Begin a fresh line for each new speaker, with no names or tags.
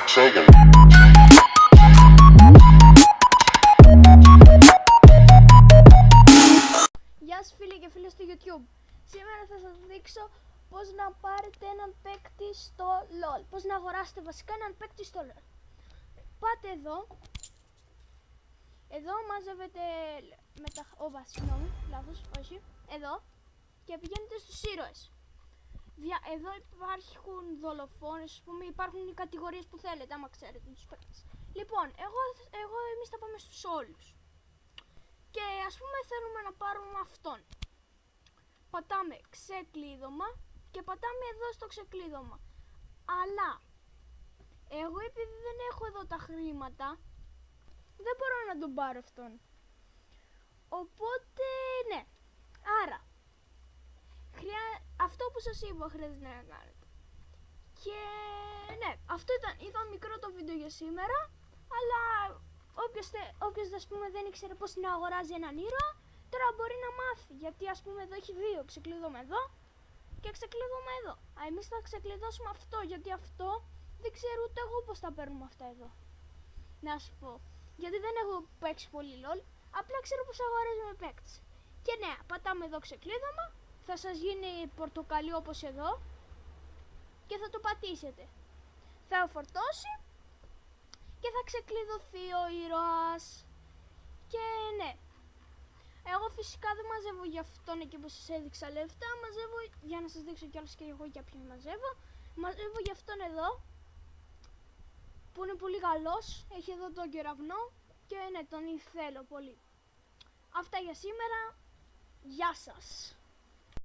Γεια σας φίλοι και φίλες του YouTube. Σήμερα θα σας δείξω πώς να πάρετε έναν παίκτη στο LOL. Πώς να αγοράσετε βασικά έναν παίκτη στο LOL. Πάτε εδώ. Εδώ μαζεύετε συγγνώμη, λάθος, όχι. Εδώ. Και πηγαίνετε στους ήρωες. Εδώ υπάρχουν δολοφόνες, ας πούμε, υπάρχουν οι κατηγορίες που θέλετε, άμα ξέρετε τους παίκτες. Λοιπόν, εμείς θα πάμε στους όλους. Και ας πούμε θέλουμε να πάρουμε αυτόν. Πατάμε ξεκλείδωμα και πατάμε εδώ στο ξεκλείδωμα. Αλλά εγώ επειδή δεν έχω εδώ τα χρήματα, δεν μπορώ να τον πάρω αυτόν. Οπότε ναι, άρα αυτό που σας είπα χρειάζεται να κάνετε. Και ναι, αυτό ήταν μικρό το βίντεο για σήμερα. Αλλά όποιος ας πούμε δεν ήξερε πώς να αγοράζει έναν ήρωα, τώρα μπορεί να μάθει. Γιατί ας πούμε εδώ έχει δύο, ξεκλείδωμα εδώ και ξεκλείδωμα εδώ. Εμείς θα ξεκλειδώσουμε αυτό, γιατί αυτό δεν ξέρω ούτε εγώ πώς θα παίρνουμε αυτά εδώ. Να σου πω, γιατί δεν έχω παίξει πολύ LOL, απλά ξέρω πώς αγοράζουμε παίκτες. Και ναι, πατάμε εδώ ξεκλείδωμα, θα σας γίνει πορτοκαλί όπως εδώ και θα το πατήσετε. Θα φορτώσει και θα ξεκλειδωθεί ο ήρωας. Και ναι, εγώ φυσικά δεν μαζεύω για αυτόν εκεί που σας έδειξα λεφτά. Μαζεύω, για να σας δείξω κιόλας και εγώ για ποιον μαζεύω. Μαζεύω για αυτόν εδώ, που είναι πολύ καλός. Έχει εδώ τον κεραυνό και ναι, τον θέλω πολύ. Αυτά για σήμερα. Γεια σας.